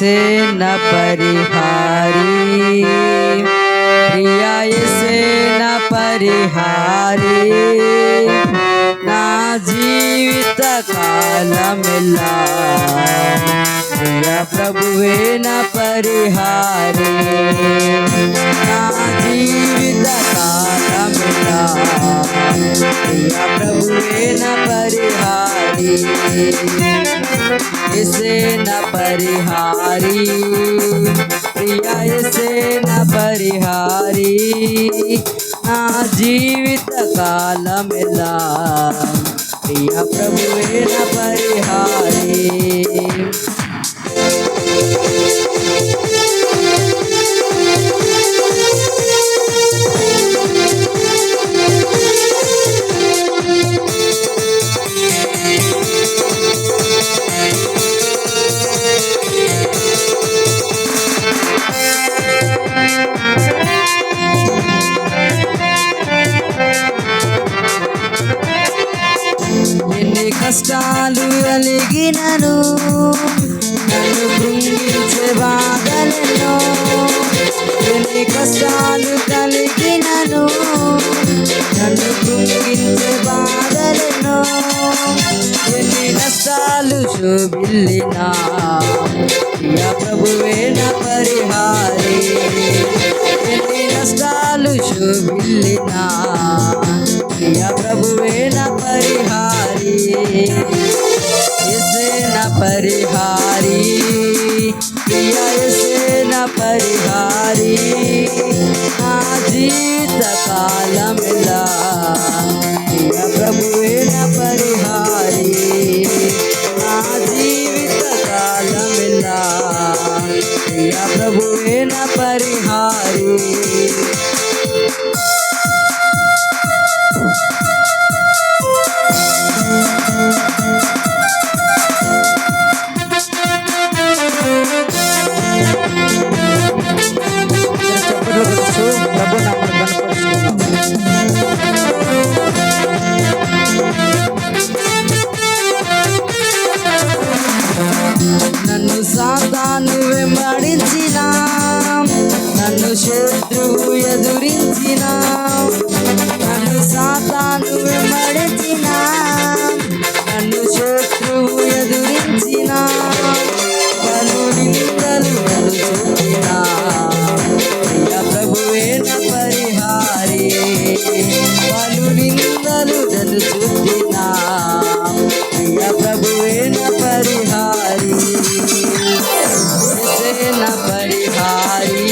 యేసే నా పరిహారి, ప్రియ యేసే నా పరిహారి, నా జీవిత కాలమెల్లా ప్రియ ప్రభువే నా పరిహారి, నా జీవిత కాలమెల్లా ప్రియ ప్రభువే నా పరిహారి, యేసే నా పరిహారి, ప్రియ యేసే నా పరిహారి, నా జీవిత కాలమెల్లా ప్రియ ప్రభువే నా పరిహారి. ఎన్ని కష్టాలు కలిగినను నన్ను కృంగించే బాధలెన్నో, ఎన్ని కష్టాలు కలిగినను నన్ను కృంగించే బాధలెన్నో, ఎన్ని నష్టాలు శోభిల్లినా ప్రియ ప్రభువే నా పరిహారి, ఎన్ని నష్టాలు శోభిల్లినా ప్రియ ప్రభువే నా పరిహారి, యేసే నా పరిహారి, ప్రియ యేసే నా పరిహారి, నా జీవిత కాలమెల్లా ప్రియ ప్రభువే నా పరిహారి, నా జీవిత కాలమెల్లా ప్రియ ప్రభువే నా పరిహారి. నన్ను సాతాను వెంబడించిన, నన్ను శత్రువు ఎదురించిన, నన్ను సాతాను వెంబడించిన, నన్ను శత్రువు ఎదురించిన, పలు నిందలు నన్ను చుట్టిన ప్రియ ప్రభువే నా పరిహారి, పలు నిందలు నన్ను చుట్టిన ప్రియ ప్రభువే నా పరిహారి, యేసే నా పరిహారి,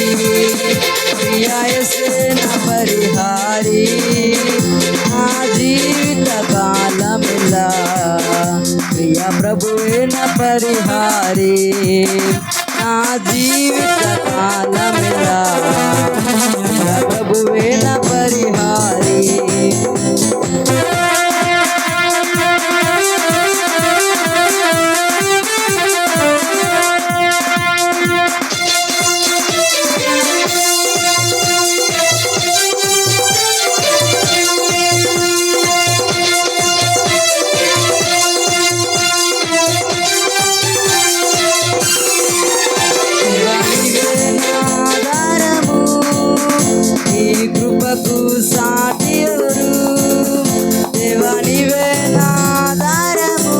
ప్రియ యేసే నా పరిహారి, నా జీవిత కాలమెల్లా ప్రియ ప్రభువే నా పరిహారి, నా జీవిత కాలమెల్లా ప్రియ ప్రభువే నా పరిహారి. సాటి ఎవరు దేవా, నీవే నా ఆధారము,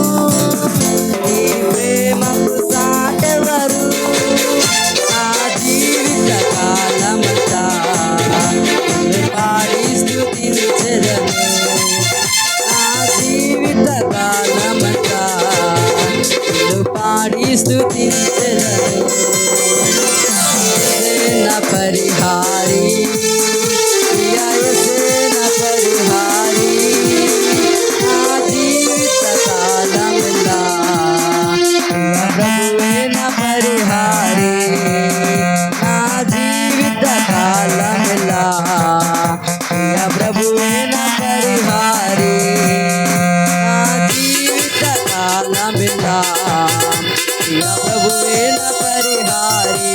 నీ ప్రేమకు సాటెవరు, నా జీవిత కాలమంతా పాడి స్తుతించెదను, నా జీవిత కాలమంతా పాడి స్తుతించెదను, నా పరిహారి, ప్రియ యేసే నా పరిహారి, నా జీవిత కాలమెల్లా ప్రియ ప్రభువే నా పరిహారి, నా జీవిత కాలమెల్లా ప్రియ ప్రభువే నా పరిహారి, నా జీవిత కాలమెల్లా ప్రియ ప్రభువే నా పరిహారి.